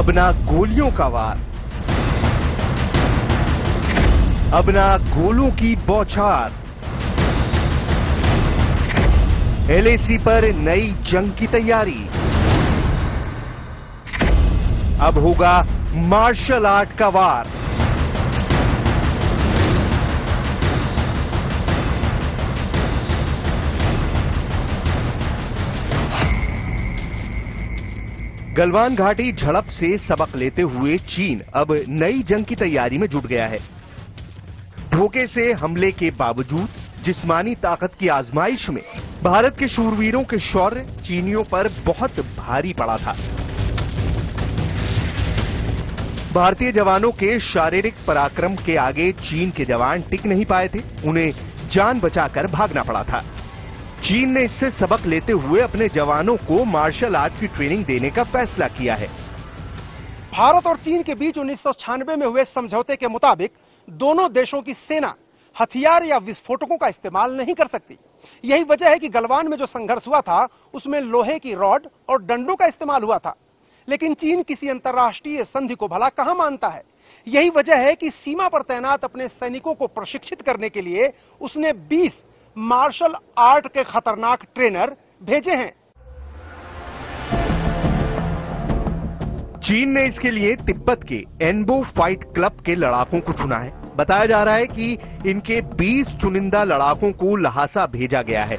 अब ना गोलियों का वार, अब ना गोलों की बौछार, एलएसी पर नई जंग की तैयारी। अब होगा मार्शल आर्ट का वार। गलवान घाटी झड़प से सबक लेते हुए चीन अब नई जंग की तैयारी में जुट गया है। धोखे से हमले के बावजूद जिस्मानी ताकत की आजमाइश में भारत के शूरवीरों के शौर्य चीनियों पर बहुत भारी पड़ा था। भारतीय जवानों के शारीरिक पराक्रम के आगे चीन के जवान टिक नहीं पाए थे, उन्हें जान बचाकर भागना पड़ा था। चीन ने इससे सबक लेते हुए अपने जवानों को मार्शल आर्ट की ट्रेनिंग देने का फैसला किया है। भारत और चीन के बीच 1996 में हुए समझौते के मुताबिक दोनों देशों की सेना हथियार या विस्फोटकों का इस्तेमाल नहीं कर सकती। यही वजह है कि गलवान में जो संघर्ष हुआ था उसमें लोहे की रॉड और डंडों का इस्तेमाल हुआ था। लेकिन चीन किसी अंतर्राष्ट्रीय संधि को भला कहां मानता है। यही वजह है कि सीमा पर तैनात अपने सैनिकों को प्रशिक्षित करने के लिए उसने 20 मार्शल आर्ट के खतरनाक ट्रेनर भेजे हैं। चीन ने इसके लिए तिब्बत के एनबो फाइट क्लब के लड़ाकों को चुना है। बताया जा रहा है कि इनके 20 चुनिंदा लड़ाकों को लहासा भेजा गया है।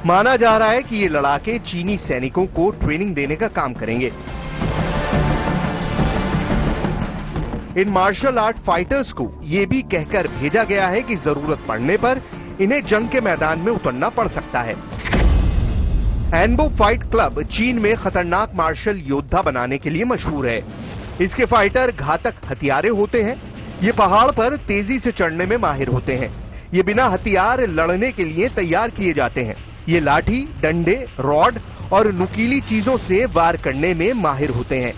माना जा रहा है कि ये लड़ाके चीनी सैनिकों को ट्रेनिंग देने का काम करेंगे। इन मार्शल आर्ट फाइटर्स को यह भी कहकर भेजा गया है कि जरूरत पड़ने पर इन्हें जंग के मैदान में उतरना पड़ सकता है। एनबो फाइट क्लब चीन में खतरनाक मार्शल योद्धा बनाने के लिए मशहूर है। इसके फाइटर घातक हथियारे होते हैं। ये पहाड़ पर तेजी से चढ़ने में माहिर होते हैं। ये बिना हथियार लड़ने के लिए तैयार किए जाते हैं। ये लाठी, डंडे, रॉड और नुकीली चीजों से वार करने में माहिर होते हैं।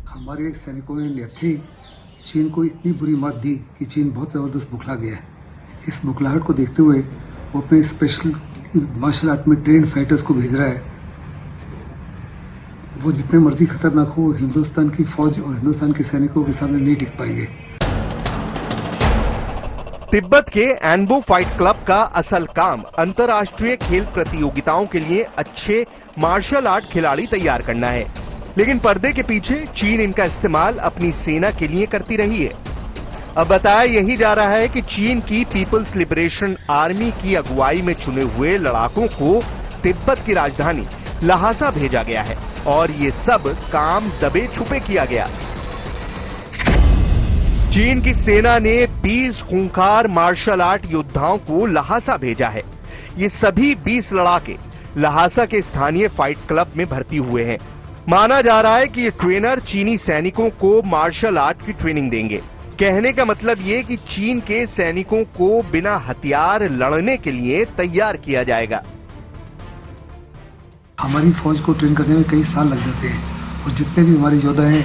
हमारे सैनिकों ने चीन को इतनी बुरी मात दी कि चीन बहुत जबरदस्त बुखला गया है। इस बुखलाहट को देखते हुए वो अपने स्पेशल मार्शल आर्ट में ट्रेन फाइटर्स को भेज रहा है। वो जितने मर्जी खतरनाक हो, हिंदुस्तान की फौज और हिंदुस्तान के सैनिकों के सामने नहीं टिक पाएंगे। तिब्बत के एनबो फाइट क्लब का असल काम अंतर्राष्ट्रीय खेल प्रतियोगिताओं के लिए अच्छे मार्शल आर्ट खिलाड़ी तैयार करना है। लेकिन पर्दे के पीछे चीन इनका इस्तेमाल अपनी सेना के लिए करती रही है। अब बताया यही जा रहा है कि चीन की पीपल्स लिबरेशन आर्मी की अगुवाई में चुने हुए लड़ाकों को तिब्बत की राजधानी लहासा भेजा गया है और ये सब काम दबे छुपे किया गया। चीन की सेना ने 20 खूंखार मार्शल आर्ट योद्धाओं को लहासा भेजा है। ये सभी 20 लड़ाके लहासा के स्थानीय फाइट क्लब में भर्ती हुए हैं। माना जा रहा है कि ये ट्रेनर चीनी सैनिकों को मार्शल आर्ट की ट्रेनिंग देंगे। कहने का मतलब ये कि चीन के सैनिकों को बिना हथियार लड़ने के लिए तैयार किया जाएगा। हमारी फौज को ट्रेन करने में कई साल लग जाते हैं और जितने भी हमारे योद्धा हैं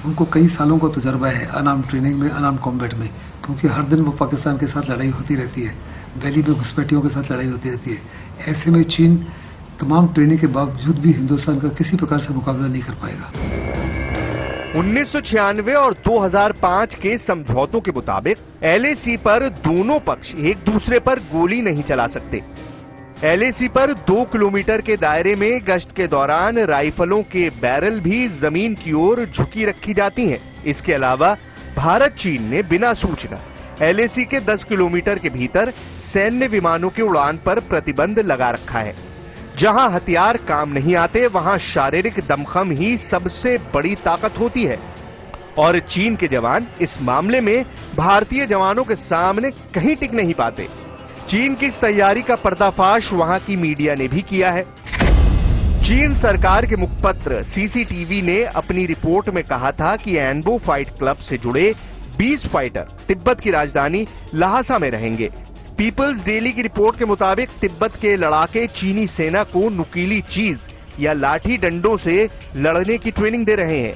उनको कई सालों का तजुर्बा है अनआर्म्ड ट्रेनिंग में, अनआर्म्ड कॉम्बैट में, क्योंकि हर दिन वो पाकिस्तान के साथ लड़ाई होती रहती है, वैली में घुसपैठियों के साथ लड़ाई होती रहती है। ऐसे में चीन तमाम ट्रेनिंग के बावजूद भी हिंदुस्तान का किसी प्रकार से मुकाबला नहीं कर पाएगा। 1996 और 2005 के समझौतों के मुताबिक एलएसी पर दोनों पक्ष एक दूसरे पर गोली नहीं चला सकते। एलएसी पर 2 किलोमीटर के दायरे में गश्त के दौरान राइफलों के बैरल भी जमीन की ओर झुकी रखी जाती हैं। इसके अलावा भारत चीन ने बिना सूचना एलएसी के 10 किलोमीटर के भीतर सैन्य विमानों के उड़ान पर प्रतिबंध लगा रखा है। जहां हथियार काम नहीं आते वहां शारीरिक दमखम ही सबसे बड़ी ताकत होती है और चीन के जवान इस मामले में भारतीय जवानों के सामने कहीं टिक नहीं पाते। चीन की इस तैयारी का पर्दाफाश वहां की मीडिया ने भी किया है। चीन सरकार के मुखपत्र सीसीटीवी ने अपनी रिपोर्ट में कहा था कि एनबो फाइट क्लब से जुड़े 20 फाइटर तिब्बत की राजधानी लहासा में रहेंगे। पीपल्स डेली की रिपोर्ट के मुताबिक तिब्बत के लड़ाके चीनी सेना को नुकीली चीज या लाठी डंडों से लड़ने की ट्रेनिंग दे रहे हैं।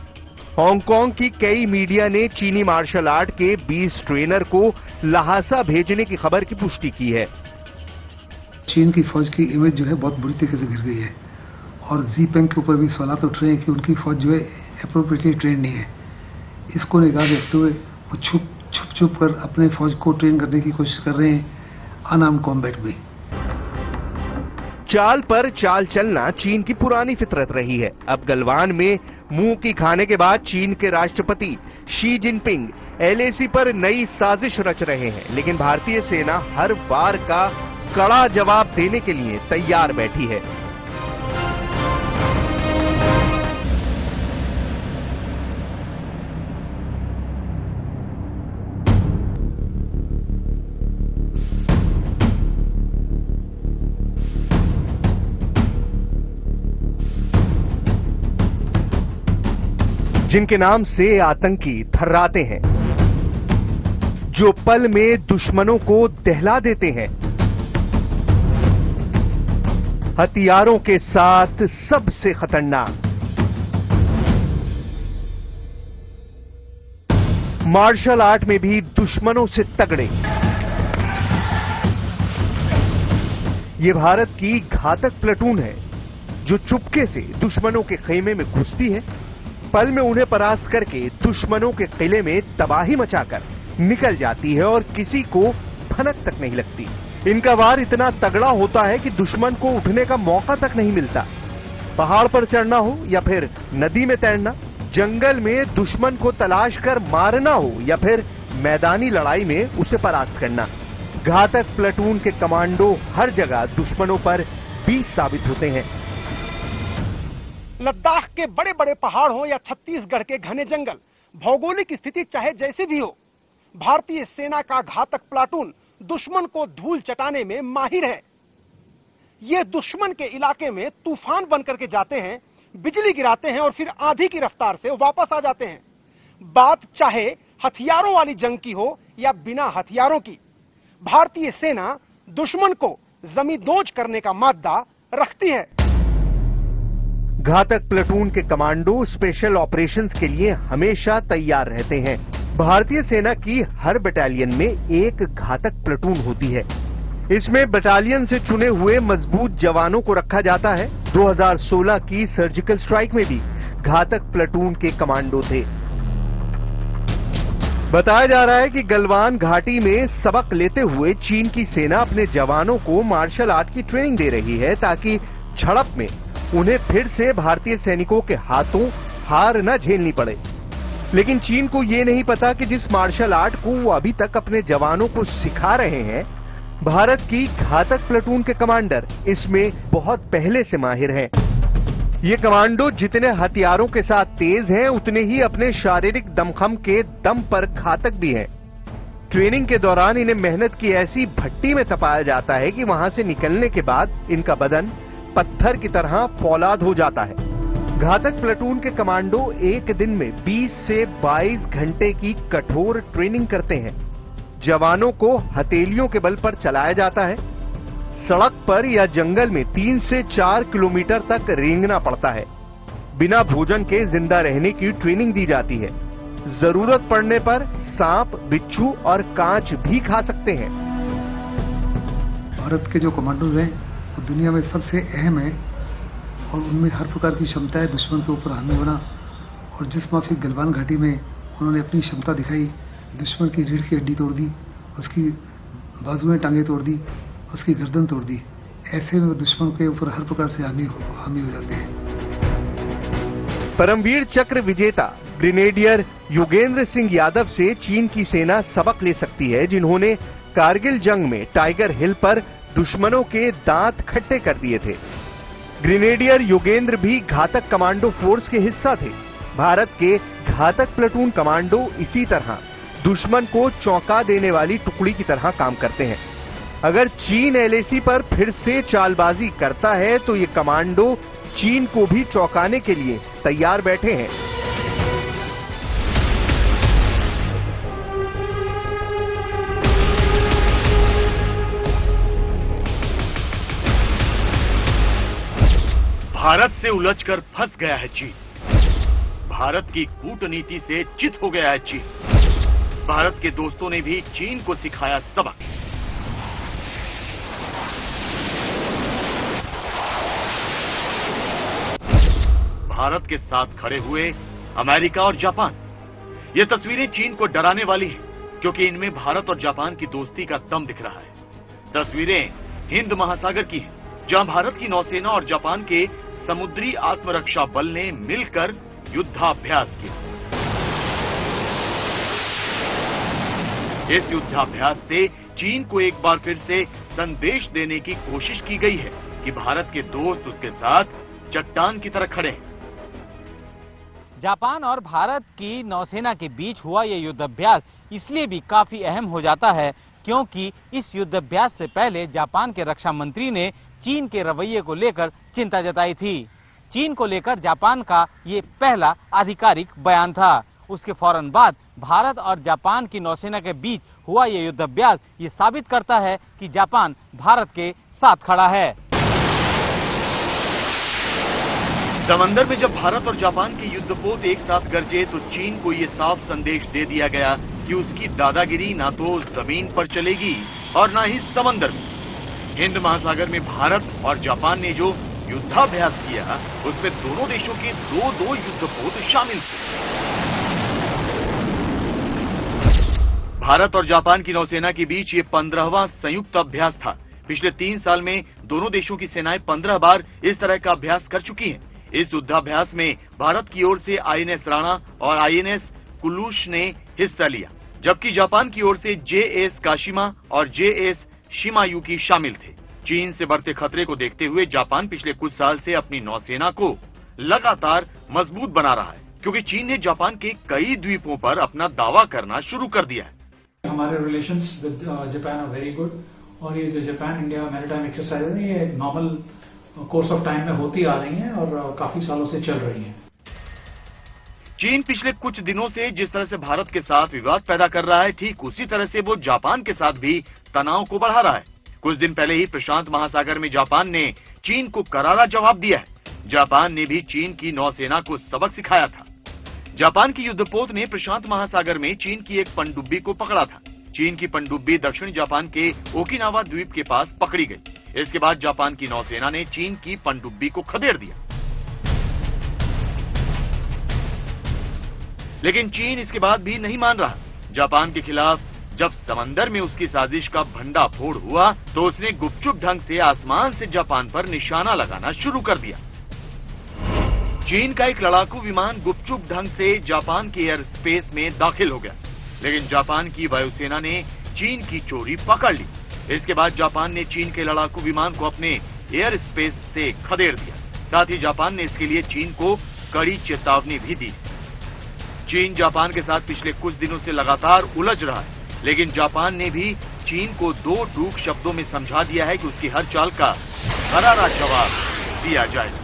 हांगकांग की कई मीडिया ने चीनी मार्शल आर्ट के 20 ट्रेनर को लहासा भेजने की खबर की पुष्टि की है। चीन की फौज की इमेज जो है बहुत बुरी तरीके से गिर गई है और जी-पेंग के ऊपर भी सवाल उठ रहे हैं कि उनकी फौज जो है अप्रोप्रिएटली ट्रेन नहीं है। इसको निगाह देखते हुए वो छुप कर अपने फौज को ट्रेन करने की कोशिश कर रहे हैं अनआर्म्ड कॉम्बैट में। चाल पर चाल चलना चीन की पुरानी फितरत रही है। अब गलवान में मुंह की खाने के बाद चीन के राष्ट्रपति शी जिनपिंग एलएसी पर नई साजिश रच रहे हैं, लेकिन भारतीय सेना हर बार का कड़ा जवाब देने के लिए तैयार बैठी है। जिनके नाम से आतंकी थर्राते हैं, जो पल में दुश्मनों को दहला देते हैं, हथियारों के साथ सबसे खतरनाक, मार्शल आर्ट में भी दुश्मनों से तगड़े, ये भारत की घातक प्लेटून है जो चुपके से दुश्मनों के खेमे में घुसती है, पल में उन्हें परास्त करके दुश्मनों के किले में तबाही मचाकर निकल जाती है और किसी को भनक तक नहीं लगती। इनका वार इतना तगड़ा होता है कि दुश्मन को उठने का मौका तक नहीं मिलता। पहाड़ पर चढ़ना हो या फिर नदी में तैरना, जंगल में दुश्मन को तलाश कर मारना हो या फिर मैदानी लड़ाई में उसे परास्त करना, घातक प्लेटून के कमांडो हर जगह दुश्मनों पर बीस साबित होते हैं। लद्दाख के बड़े बड़े पहाड़ हो या छत्तीसगढ़ के घने जंगल, भौगोलिक स्थिति चाहे जैसी भी हो, भारतीय सेना का घातक प्लाटून दुश्मन को धूल चटाने में माहिर है। ये दुश्मन के इलाके में तूफान बनकर के जाते हैं, बिजली गिराते हैं और फिर आंधी की रफ्तार से वापस आ जाते हैं। बात चाहे हथियारों वाली जंग की हो या बिना हथियारों की, भारतीय सेना दुश्मन को जमींदोज करने का माद्दा रखती है। घातक प्लेटून के कमांडो स्पेशल ऑपरेशंस के लिए हमेशा तैयार रहते हैं। भारतीय सेना की हर बटालियन में एक घातक प्लेटून होती है। इसमें बटालियन से चुने हुए मजबूत जवानों को रखा जाता है। 2016 की सर्जिकल स्ट्राइक में भी घातक प्लेटून के कमांडो थे। बताया जा रहा है कि गलवान घाटी में सबक लेते हुए चीन की सेना अपने जवानों को मार्शल आर्ट की ट्रेनिंग दे रही है ताकि झड़प में उन्हें फिर से भारतीय सैनिकों के हाथों हार न झेलनी पड़े। लेकिन चीन को यह नहीं पता कि जिस मार्शल आर्ट को वो अभी तक अपने जवानों को सिखा रहे हैं, भारत की घातक प्लेटून के कमांडर इसमें बहुत पहले से माहिर हैं। ये कमांडो जितने हथियारों के साथ तेज हैं, उतने ही अपने शारीरिक दमखम के दम पर घातक भी हैं। ट्रेनिंग के दौरान इन्हें मेहनत की ऐसी भट्टी में तपाया जाता है कि वहां से निकलने के बाद इनका बदन पत्थर की तरह फौलाद हो जाता है। घातक प्लेटून के कमांडो एक दिन में 20 से 22 घंटे की कठोर ट्रेनिंग करते हैं। जवानों को हथेलियों के बल पर चलाया जाता है। सड़क पर या जंगल में 3 से 4 किलोमीटर तक रेंगना पड़ता है। बिना भोजन के जिंदा रहने की ट्रेनिंग दी जाती है। जरूरत पड़ने पर सांप, बिच्छू और कांच भी खा सकते हैं। भारत के जो कमांडोज हैं वो दुनिया में सबसे अहम है और उनमें हर प्रकार की क्षमता है दुश्मन के ऊपर हावी होना। और जिस माफिक गलवान घाटी में उन्होंने अपनी क्षमता दिखाई, दुश्मन की रीढ़ की हड्डी तोड़ दी, उसकी बाजुएं टांगे तोड़ दी, उसकी गर्दन तोड़ दी। ऐसे में दुश्मन के ऊपर हर प्रकार से हावी हो जाते हैं। परमवीर चक्र विजेता ग्रेनेडियर योगेंद्र सिंह यादव से चीन की सेना सबक ले सकती है, जिन्होंने कारगिल जंग में टाइगर हिल पर दुश्मनों के दांत खट्टे कर दिए थे। ग्रेनेडियर योगेंद्र भी घातक कमांडो फोर्स के हिस्सा थे। भारत के घातक प्लेटून कमांडो इसी तरह दुश्मन को चौंका देने वाली टुकड़ी की तरह काम करते हैं। अगर चीन एलएसी पर फिर से चालबाजी करता है तो ये कमांडो चीन को भी चौंकाने के लिए तैयार बैठे हैं। भारत से उलझकर फंस गया है चीन। भारत की कूटनीति से चित हो गया है चीन। भारत के दोस्तों ने भी चीन को सिखाया सबक। भारत के साथ खड़े हुए अमेरिका और जापान। ये तस्वीरें चीन को डराने वाली हैं, क्योंकि इनमें भारत और जापान की दोस्ती का दम दिख रहा है। तस्वीरें हिंद महासागर की हैं, जहां भारत की नौसेना और जापान के समुद्री आत्मरक्षा बल ने मिलकर युद्धाभ्यास किया। इस युद्धाभ्यास से चीन को एक बार फिर से संदेश देने की कोशिश की गई है कि भारत के दोस्त उसके साथ चट्टान की तरह खड़े हैं। जापान और भारत की नौसेना के बीच हुआ यह युद्धाभ्यास इसलिए भी काफी अहम हो जाता है क्योंकि इस युद्धाभ्यास से पहले जापान के रक्षा मंत्री ने चीन के रवैये को लेकर चिंता जताई थी। चीन को लेकर जापान का ये पहला आधिकारिक बयान था। उसके फौरन बाद भारत और जापान की नौसेना के बीच हुआ ये युद्धाभ्यास ये साबित करता है कि जापान भारत के साथ खड़ा है। समंदर में जब भारत और जापान के युद्धपोत एक साथ गरजे तो चीन को ये साफ संदेश दे दिया गया कि उसकी दादागिरी ना तो जमीन पर चलेगी और ना ही समंदर में। हिंद महासागर में भारत और जापान ने जो युद्धाभ्यास किया उसमें दोनों देशों के दो युद्धपोत शामिल थे। भारत और जापान की नौसेना के बीच ये 15वां संयुक्त अभ्यास था। पिछले 3 साल में दोनों देशों की सेनाएं 15 बार इस तरह का अभ्यास कर चुकी हैं। इस युद्धाभ्यास में भारत की ओर से आईएनएस राणा और आईएनएस कुलुश ने हिस्सा लिया, जबकि जापान की ओर से जेएस काशिमा और जेएस शिमायुकी शामिल थे। चीन से बढ़ते खतरे को देखते हुए जापान पिछले कुछ साल से अपनी नौसेना को लगातार मजबूत बना रहा है, क्योंकि चीन ने जापान के कई द्वीपों पर अपना दावा करना शुरू कर दिया है। हमारे relations with Japan are very good और ये जो जापान इंडिया मैरीटाइम एक्सरसाइज है ये नॉर्मल कोर्स ऑफ टाइम में होती आ रही हैं और काफी सालों से चल रही हैं। चीन पिछले कुछ दिनों से जिस तरह से भारत के साथ विवाद पैदा कर रहा है, ठीक उसी तरह से वो जापान के साथ भी तनाव को बढ़ा रहा है। कुछ दिन पहले ही प्रशांत महासागर में जापान ने चीन को करारा जवाब दिया है। जापान ने भी चीन की नौसेना को सबक सिखाया था। जापान की युद्धपोत ने प्रशांत महासागर में चीन की एक पनडुब्बी को पकड़ा था। चीन की पनडुब्बी दक्षिणी जापान के ओकिनावा द्वीप के पास पकड़ी गई। इसके बाद जापान की नौसेना ने चीन की पनडुब्बी को खदेड़ दिया, लेकिन चीन इसके बाद भी नहीं मान रहा। जापान के खिलाफ जब समंदर में उसकी साजिश का भंडाफोड़ हुआ तो उसने गुपचुप ढंग से आसमान से जापान पर निशाना लगाना शुरू कर दिया। चीन का एक लड़ाकू विमान गुपचुप ढंग से जापान के एयर स्पेस में दाखिल हो गया, लेकिन जापान की वायुसेना ने चीन की चोरी पकड़ ली। इसके बाद जापान ने चीन के लड़ाकू विमान को अपने एयर स्पेस से खदेड़ दिया। साथ ही जापान ने इसके लिए चीन को कड़ी चेतावनी भी दी। चीन जापान के साथ पिछले कुछ दिनों से लगातार उलझ रहा है, लेकिन जापान ने भी चीन को 2 टूक शब्दों में समझा दिया है कि उसकी हर चाल का करारा जवाब दिया जाएगा।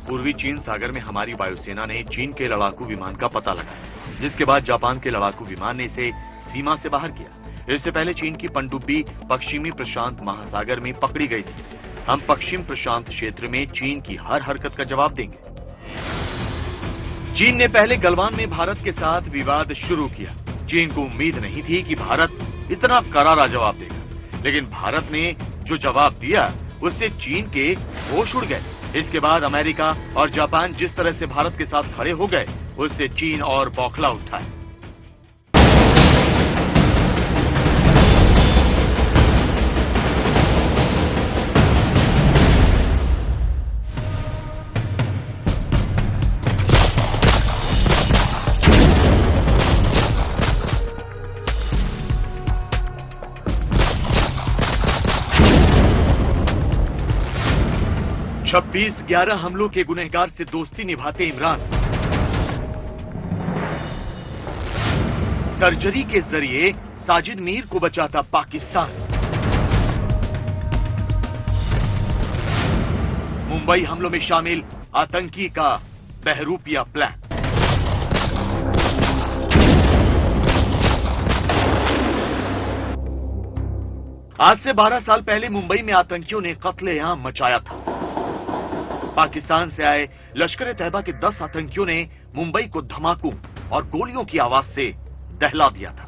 पूर्वी चीन सागर में हमारी वायुसेना ने चीन के लड़ाकू विमान का पता लगाया, जिसके बाद जापान के लड़ाकू विमान ने इसे सीमा से बाहर किया। इससे पहले चीन की पनडुब्बी पश्चिमी प्रशांत महासागर में पकड़ी गई थी। हम पश्चिम प्रशांत क्षेत्र में चीन की हर हरकत का जवाब देंगे। चीन ने पहले गलवान में भारत के साथ विवाद शुरू किया। चीन को उम्मीद नहीं थी कि भारत इतना करारा जवाब देगा, लेकिन भारत ने जो जवाब दिया उससे चीन के होश उड़ गए। इसके बाद अमेरिका और जापान जिस तरह से भारत के साथ खड़े हो गए उससे चीन और बौखला उठा है। छब्बीस 11 हमलों के गुनहगार से दोस्ती निभाते इमरान। सर्जरी के जरिए साजिद मीर को बचाता पाकिस्तान। मुंबई हमलों में शामिल आतंकी का बहरूपिया प्लान। आज से 12 साल पहले मुंबई में आतंकियों ने कत्लेआम मचाया था। पाकिस्तान से आए लश्कर तैयबा के 10 आतंकियों ने मुंबई को धमाकों और गोलियों की आवाज से दहला दिया था।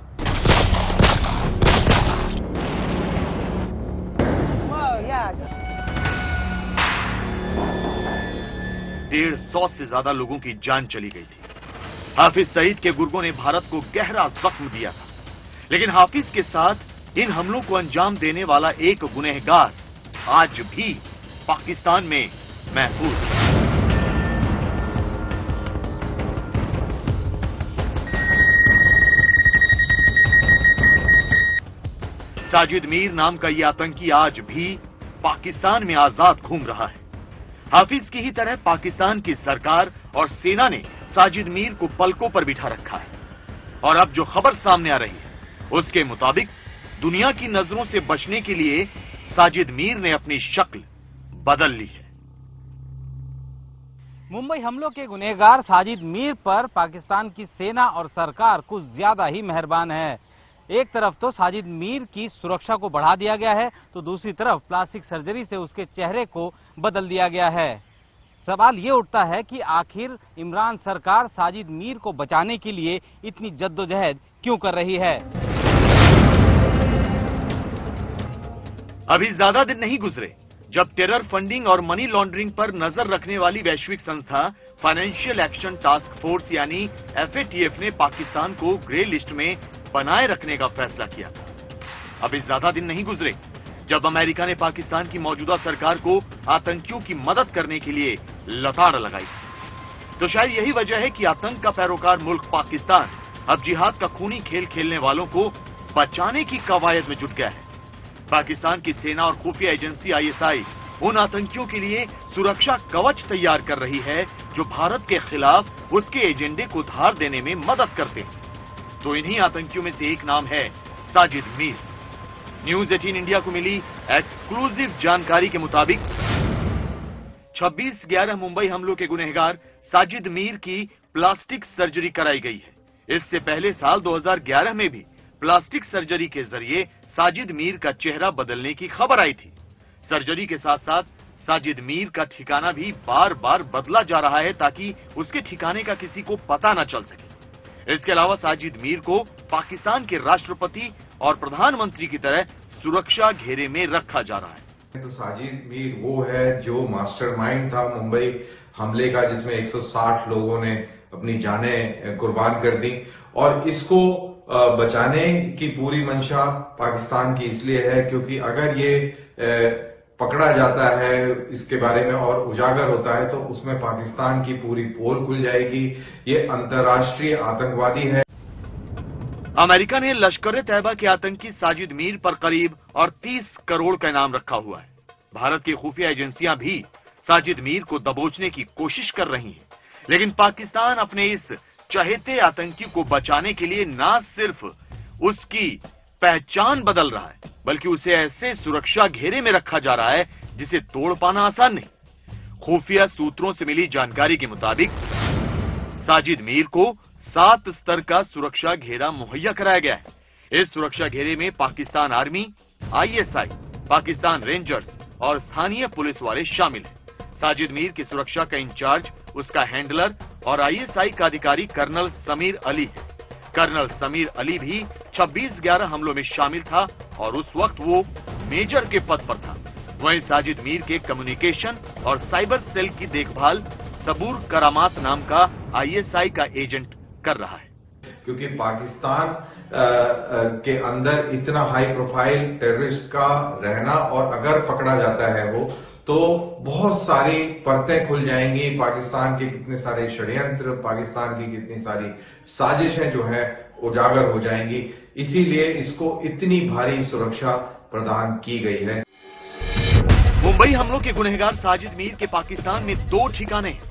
150 से ज्यादा लोगों की जान चली गई थी। हाफिज सईद के गुर्गों ने भारत को गहरा जख्म दिया था, लेकिन हाफिज के साथ इन हमलों को अंजाम देने वाला एक गुनहगार आज भी पाकिस्तान में महफूज है। साजिद मीर नाम का यह आतंकी आज भी पाकिस्तान में आजाद घूम रहा है। हाफिज की ही तरह पाकिस्तान की सरकार और सेना ने साजिद मीर को पलकों पर बिठा रखा है और अब जो खबर सामने आ रही है उसके मुताबिक दुनिया की नजरों से बचने के लिए साजिद मीर ने अपनी शक्ल बदल ली है। मुंबई हमलों के गुनहगार साजिद मीर पर पाकिस्तान की सेना और सरकार कुछ ज्यादा ही मेहरबान है। एक तरफ तो साजिद मीर की सुरक्षा को बढ़ा दिया गया है, तो दूसरी तरफ प्लास्टिक सर्जरी से उसके चेहरे को बदल दिया गया है। सवाल ये उठता है कि आखिर इमरान सरकार साजिद मीर को बचाने के लिए इतनी जद्दोजहद क्यों कर रही है। अभी ज्यादा दिन नहीं गुजरे जब टेरर फंडिंग और मनी लॉन्ड्रिंग पर नजर रखने वाली वैश्विक संस्था फाइनेंशियल एक्शन टास्क फोर्स यानी FATF ने पाकिस्तान को ग्रे लिस्ट में बनाए रखने का फैसला किया था। अभी ज्यादा दिन नहीं गुजरे जब अमेरिका ने पाकिस्तान की मौजूदा सरकार को आतंकियों की मदद करने के लिए लताड़ लगाई थी। तो शायद यही वजह है कि आतंक का पैरोकार मुल्क पाकिस्तान अब जिहाद का खूनी खेल खेलने वालों को बचाने की कवायद में जुट गया है। पाकिस्तान की सेना और खुफिया एजेंसी ISI उन आतंकियों के लिए सुरक्षा कवच तैयार कर रही है जो भारत के खिलाफ उसके एजेंडे को धार देने में मदद करते हैं। तो इन्हीं आतंकियों में से एक नाम है साजिद मीर। न्यूज 18 इंडिया को मिली एक्सक्लूसिव जानकारी के मुताबिक 26/11 मुंबई हमलों के गुनहगार साजिद मीर की प्लास्टिक सर्जरी कराई गई है। इससे पहले साल 2011 में भी प्लास्टिक सर्जरी के जरिए साजिद मीर का चेहरा बदलने की खबर आई थी। सर्जरी के साथ साथ साजिद मीर का ठिकाना भी बार बार बदला जा रहा है ताकि उसके ठिकाने का किसी को पता न चल सके। इसके अलावा साजिद मीर को पाकिस्तान के राष्ट्रपति और प्रधानमंत्री की तरह सुरक्षा घेरे में रखा जा रहा है। तो साजिद मीर वो है जो मास्टरमाइंड था मुंबई हमले का, जिसमें 160 लोगों ने अपनी जानें कुर्बान कर दी और इसको बचाने की पूरी मंशा पाकिस्तान की इसलिए है क्योंकि अगर ये पकड़ा जाता है, इसके बारे में और उजागर होता है, तो उसमें पाकिस्तान की पूरी पोल खुल जाएगी। ये अंतर्राष्ट्रीय आतंकवादी है। अमेरिका ने लश्कर-ए-तैयबा के आतंकी साजिद मीर पर करीब 30 करोड़ का इनाम रखा हुआ है। भारत की खुफिया एजेंसियां भी साजिद मीर को दबोचने की कोशिश कर रही हैं, लेकिन पाकिस्तान अपने इस चहेते आतंकी को बचाने के लिए न सिर्फ उसकी पहचान बदल रहा है बल्कि उसे ऐसे सुरक्षा घेरे में रखा जा रहा है जिसे तोड़ पाना आसान नहीं। खुफिया सूत्रों से मिली जानकारी के मुताबिक साजिद मीर को 7 स्तर का सुरक्षा घेरा मुहैया कराया गया है। इस सुरक्षा घेरे में Pakistan army, ISI, Pakistan rangers और स्थानीय पुलिस वाले शामिल हैं। साजिद मीर की सुरक्षा का इंचार्ज उसका हैंडलर और ISI का अधिकारी कर्नल समीर अली है। कर्नल समीर अली भी 26/11 हमलों में शामिल था और उस वक्त वो मेजर के पद पर था। वहीं साजिद मीर के कम्युनिकेशन और साइबर सेल की देखभाल सबूर करामात नाम का ISI का एजेंट कर रहा है। क्योंकि पाकिस्तान के अंदर इतना हाई प्रोफाइल टेररिस्ट का रहना और अगर पकड़ा जाता है वो, तो बहुत सारी परतें खुल जाएंगी। पाकिस्तान के कितने सारे षड्यंत्र, पाकिस्तान की कितनी सारी साजिशें जो है उजागर हो जाएंगी। इसीलिए इसको इतनी भारी सुरक्षा प्रदान की गई है। मुंबई हमलों के गुनहगार साजिद मीर के पाकिस्तान में 2 ठिकाने हैं।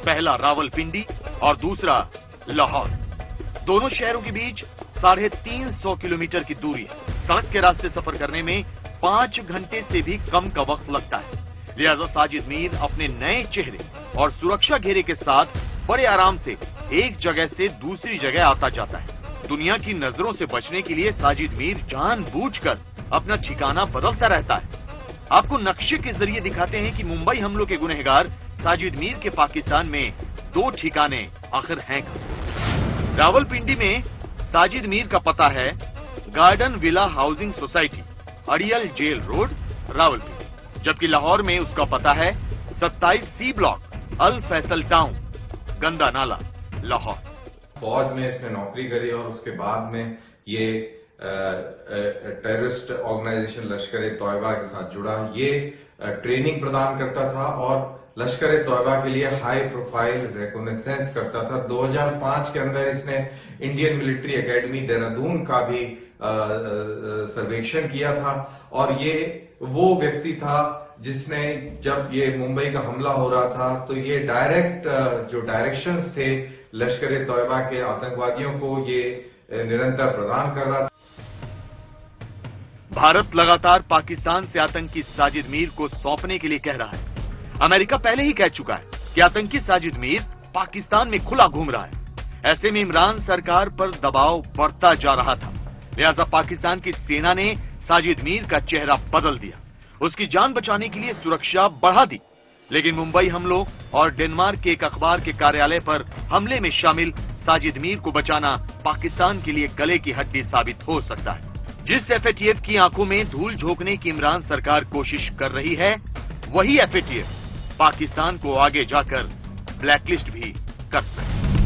पहला रावलपिंडी और दूसरा लाहौर। दोनों शहरों के बीच 350 किलोमीटर की दूरी है। सड़क के रास्ते सफर करने में 5 घंटे से भी कम का वक्त लगता है। लिहाजा साजिद मीर अपने नए चेहरे और सुरक्षा घेरे के साथ बड़े आराम से एक जगह से दूसरी जगह आता जाता है। दुनिया की नजरों से बचने के लिए साजिद मीर जानबूझकर अपना ठिकाना बदलता रहता है। आपको नक्शे के जरिए दिखाते हैं कि मुंबई हमलों के गुनहगार साजिद मीर के पाकिस्तान में 2 ठिकाने आखिर हैं कहां। रावलपिंडी में साजिद मीर का पता है Garden Villa Housing Society, Adiala Jail Road, Rawalpindi, जबकि लाहौर में उसका पता है 27C ब्लॉक, अल फैसल टाउन, गंदा नाला, लाहौर। फौज में इसने नौकरी करी और उसके बाद में ये टेररिस्ट ऑर्गेनाइजेशन लश्कर ए तोयबा के साथ जुड़ा। ये ट्रेनिंग प्रदान करता था और लश्कर ए तोयबा के लिए हाई प्रोफाइल रिकॉग्निसेंस करता था। 2005 के अंदर इसने इंडियन मिलिट्री एकेडमी देहरादून का भी सर्वेक्षण किया था और ये वो व्यक्ति था जिसने, जब ये मुंबई का हमला हो रहा था तो ये डायरेक्ट जो डायरेक्शंस थे लश्कर ए तोयबा के आतंकवादियों को ये निरंतर प्रदान कर रहा था। भारत लगातार पाकिस्तान से आतंकी साजिद मीर को सौंपने के लिए कह रहा है। अमेरिका पहले ही कह चुका है कि आतंकी साजिद मीर पाकिस्तान में खुला घूम रहा है। ऐसे में इमरान सरकार पर दबाव बढ़ता जा रहा था, लिहाजा पाकिस्तान की सेना ने साजिद मीर का चेहरा बदल दिया, उसकी जान बचाने के लिए सुरक्षा बढ़ा दी। लेकिन मुंबई हमलों और डेनमार्क के एक अखबार के कार्यालय पर हमले में शामिल साजिद मीर को बचाना पाकिस्तान के लिए गले की हड्डी साबित हो सकता है। जिस एफएटीएफ की आंखों में धूल झोंकने की इमरान सरकार कोशिश कर रही है, वही एफएटीएफ पाकिस्तान को आगे जाकर ब्लैकलिस्ट भी कर सकती है।